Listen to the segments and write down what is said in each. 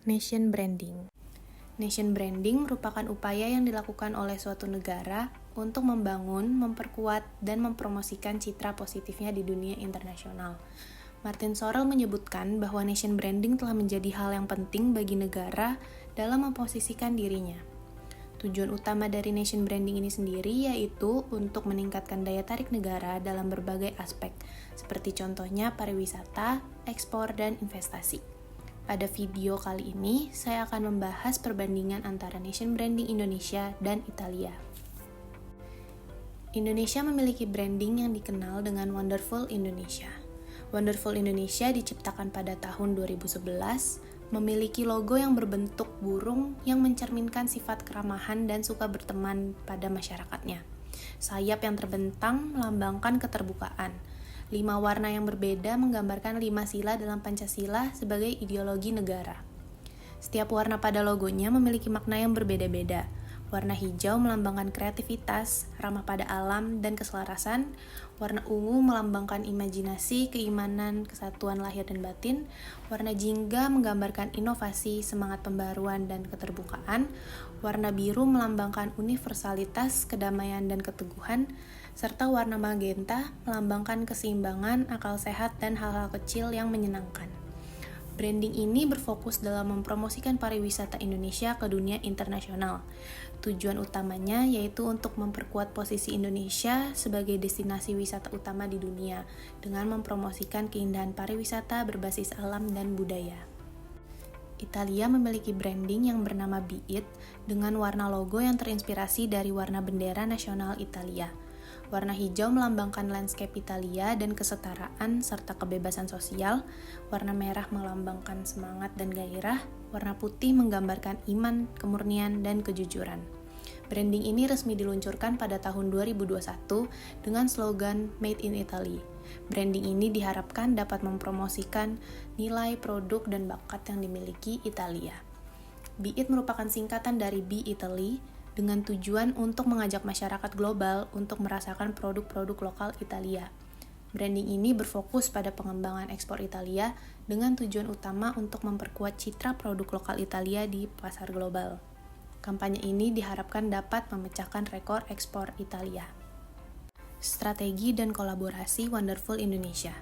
Nation branding. Nation branding merupakan upaya yang dilakukan oleh suatu negara untuk membangun, memperkuat, dan mempromosikan citra positifnya di dunia internasional. Martin Sorrell menyebutkan bahwa nation branding telah menjadi hal yang penting bagi negara dalam memposisikan dirinya. Tujuan utama dari nation branding ini sendiri yaitu untuk meningkatkan daya tarik negara dalam berbagai aspek, seperti contohnya pariwisata, ekspor, dan investasi. Pada video kali ini, saya akan membahas perbandingan antara nation branding Indonesia dan Italia. Indonesia memiliki branding yang dikenal dengan Wonderful Indonesia. Wonderful Indonesia diciptakan pada tahun 2011, memiliki logo yang berbentuk burung yang mencerminkan sifat keramahan dan suka berteman pada masyarakatnya. Sayap yang terbentang melambangkan keterbukaan. 5 warna yang berbeda menggambarkan 5 sila dalam Pancasila sebagai ideologi negara. Setiap warna pada logonya memiliki makna yang berbeda-beda. Warna hijau melambangkan kreativitas, ramah pada alam, dan keselarasan. Warna ungu melambangkan imajinasi, keimanan, kesatuan lahir dan batin. Warna jingga menggambarkan inovasi, semangat pembaruan, dan keterbukaan. Warna biru melambangkan universalitas, kedamaian, dan keteguhan. Serta warna magenta melambangkan keseimbangan, akal sehat, dan hal-hal kecil yang menyenangkan. Branding ini berfokus dalam mempromosikan pariwisata Indonesia ke dunia internasional. Tujuan utamanya yaitu untuk memperkuat posisi Indonesia sebagai destinasi wisata utama di dunia dengan mempromosikan keindahan pariwisata berbasis alam dan budaya. Italia memiliki branding yang bernama Be It dengan warna logo yang terinspirasi dari warna bendera nasional Italia. Warna hijau melambangkan landscape Italia dan kesetaraan serta kebebasan sosial. Warna merah melambangkan semangat dan gairah. Warna putih menggambarkan iman, kemurnian, dan kejujuran. Branding ini resmi diluncurkan pada tahun 2021 dengan slogan Made in Italy. Branding ini diharapkan dapat mempromosikan nilai produk dan bakat yang dimiliki Italia. Be It merupakan singkatan dari Be Italy, dengan tujuan untuk mengajak masyarakat global untuk merasakan produk-produk lokal Italia. Branding ini berfokus pada pengembangan ekspor Italia dengan tujuan utama untuk memperkuat citra produk lokal Italia di pasar global. Kampanye ini diharapkan dapat memecahkan rekor ekspor Italia. Strategi dan kolaborasi Wonderful Indonesia.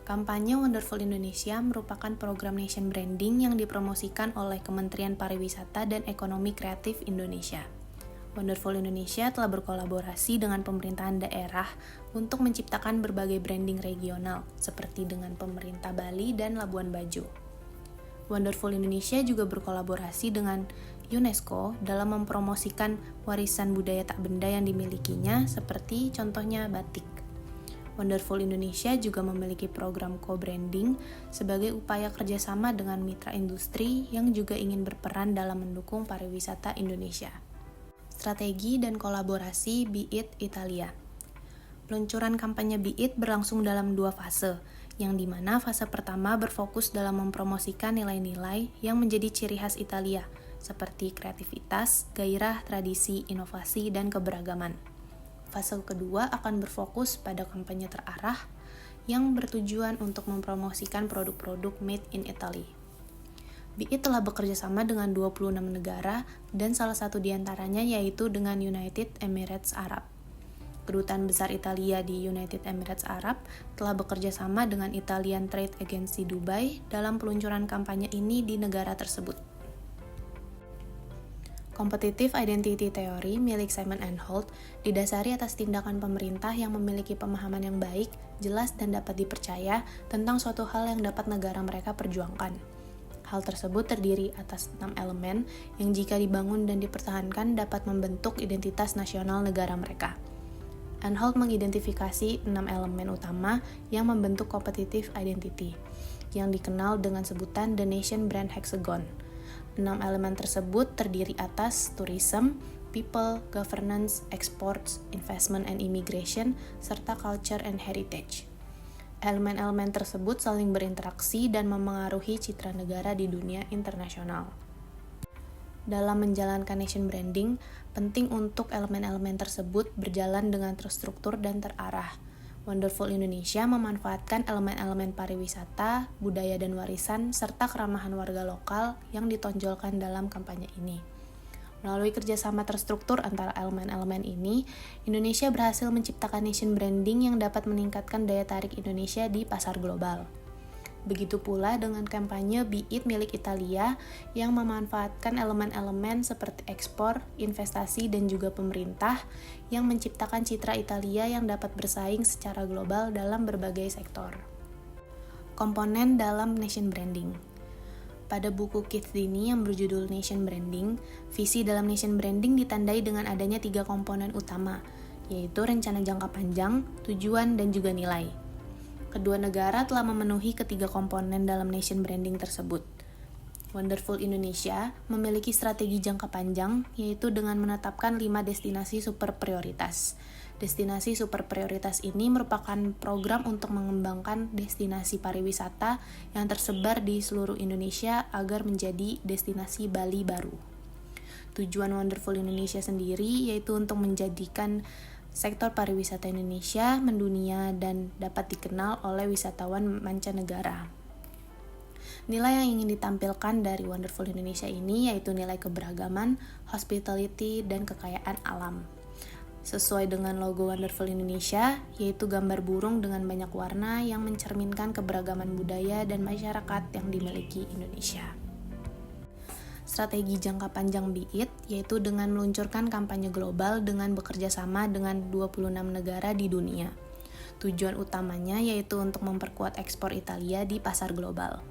Kampanye Wonderful Indonesia merupakan program nation branding yang dipromosikan oleh Kementerian Pariwisata dan Ekonomi Kreatif Indonesia. Wonderful Indonesia telah berkolaborasi dengan pemerintahan daerah untuk menciptakan berbagai branding regional, seperti dengan pemerintah Bali dan Labuan Bajo. Wonderful Indonesia juga berkolaborasi dengan UNESCO dalam mempromosikan warisan budaya tak benda yang dimilikinya, seperti contohnya batik. Wonderful Indonesia juga memiliki program co-branding sebagai upaya kerjasama dengan mitra industri yang juga ingin berperan dalam mendukung pariwisata Indonesia. Strategi dan kolaborasi Be It Italia. Peluncuran kampanye Be It berlangsung dalam 2 fase, yang dimana fase pertama berfokus dalam mempromosikan nilai-nilai yang menjadi ciri khas Italia, seperti kreativitas, gairah, tradisi, inovasi, dan keberagaman. Fase kedua akan berfokus pada kampanye terarah yang bertujuan untuk mempromosikan produk-produk made in Italy. Be It telah bekerja sama dengan 26 negara dan salah satu diantaranya yaitu dengan United Emirates Arab. Kedutaan Besar Italia di United Emirates Arab telah bekerja sama dengan Italian Trade Agency Dubai dalam peluncuran kampanye ini di negara tersebut. Competitive Identity Theory milik Simon & Holt didasari atas tindakan pemerintah yang memiliki pemahaman yang baik, jelas, dan dapat dipercaya tentang suatu hal yang dapat negara mereka perjuangkan. Hal tersebut terdiri atas 6 elemen yang jika dibangun dan dipertahankan dapat membentuk identitas nasional negara mereka. Holt mengidentifikasi 6 elemen utama yang membentuk competitive identity, yang dikenal dengan sebutan The Nation Brand Hexagon. 6 elemen tersebut terdiri atas tourism, people, governance, exports, investment and immigration, serta culture and heritage. Elemen-elemen tersebut saling berinteraksi dan memengaruhi citra negara di dunia internasional. Dalam menjalankan nation branding, penting untuk elemen-elemen tersebut berjalan dengan terstruktur dan terarah. Wonderful Indonesia memanfaatkan elemen-elemen pariwisata, budaya dan warisan, serta keramahan warga lokal yang ditonjolkan dalam kampanye ini. Melalui kerjasama terstruktur antara elemen-elemen ini, Indonesia berhasil menciptakan nation branding yang dapat meningkatkan daya tarik Indonesia di pasar global. Begitu pula dengan kampanye Be It milik Italia yang memanfaatkan elemen-elemen seperti ekspor, investasi, dan juga pemerintah yang menciptakan citra Italia yang dapat bersaing secara global dalam berbagai sektor. Komponen dalam nation branding. Pada buku Keith Dini yang berjudul Nation Branding, visi dalam nation branding ditandai dengan adanya 3 komponen utama, yaitu rencana jangka panjang, tujuan, dan juga nilai. Kedua negara telah memenuhi ketiga komponen dalam nation branding tersebut. Wonderful Indonesia memiliki strategi jangka panjang, yaitu dengan menetapkan 5 destinasi super prioritas. Destinasi super prioritas ini merupakan program untuk mengembangkan destinasi pariwisata yang tersebar di seluruh Indonesia agar menjadi destinasi Bali baru. Tujuan Wonderful Indonesia sendiri yaitu untuk menjadikan sektor pariwisata Indonesia mendunia dan dapat dikenal oleh wisatawan mancanegara. Nilai yang ingin ditampilkan dari Wonderful Indonesia ini yaitu nilai keberagaman, hospitality, dan kekayaan alam. Sesuai dengan logo Wonderful Indonesia, yaitu gambar burung dengan banyak warna yang mencerminkan keberagaman budaya dan masyarakat yang dimiliki Indonesia. Strategi jangka panjang Be It, yaitu dengan meluncurkan kampanye global dengan bekerja sama dengan 26 negara di dunia. Tujuan utamanya yaitu untuk memperkuat ekspor Italia di pasar global.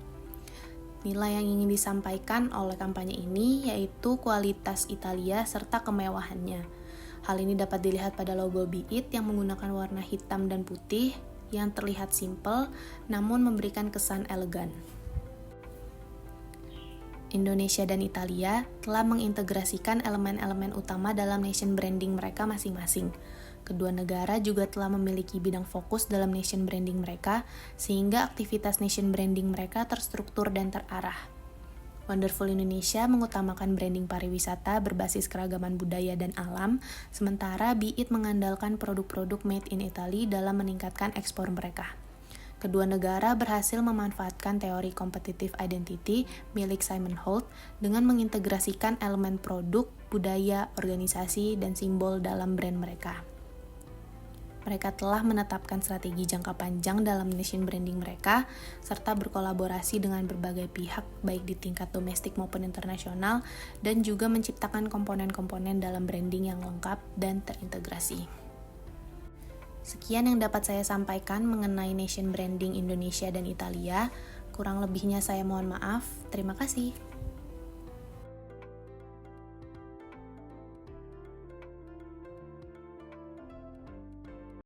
Nilai yang ingin disampaikan oleh kampanye ini yaitu kualitas Italia serta kemewahannya. Hal ini dapat dilihat pada logo Be It yang menggunakan warna hitam dan putih yang terlihat simpel namun memberikan kesan elegan. Indonesia dan Italia telah mengintegrasikan elemen-elemen utama dalam nation branding mereka masing-masing. Kedua negara juga telah memiliki bidang fokus dalam nation branding mereka, sehingga aktivitas nation branding mereka terstruktur dan terarah. Wonderful Indonesia mengutamakan branding pariwisata berbasis keragaman budaya dan alam, sementara Be It mengandalkan produk-produk made in Italy dalam meningkatkan ekspor mereka. Kedua negara berhasil memanfaatkan teori competitive identity milik Simon Holt dengan mengintegrasikan elemen produk, budaya, organisasi, dan simbol dalam brand mereka. Mereka telah menetapkan strategi jangka panjang dalam nation branding mereka, serta berkolaborasi dengan berbagai pihak baik di tingkat domestik maupun internasional, dan juga menciptakan komponen-komponen dalam branding yang lengkap dan terintegrasi. Sekian yang dapat saya sampaikan mengenai nation branding Indonesia dan Italia. Kurang lebihnya saya mohon maaf. Terima kasih.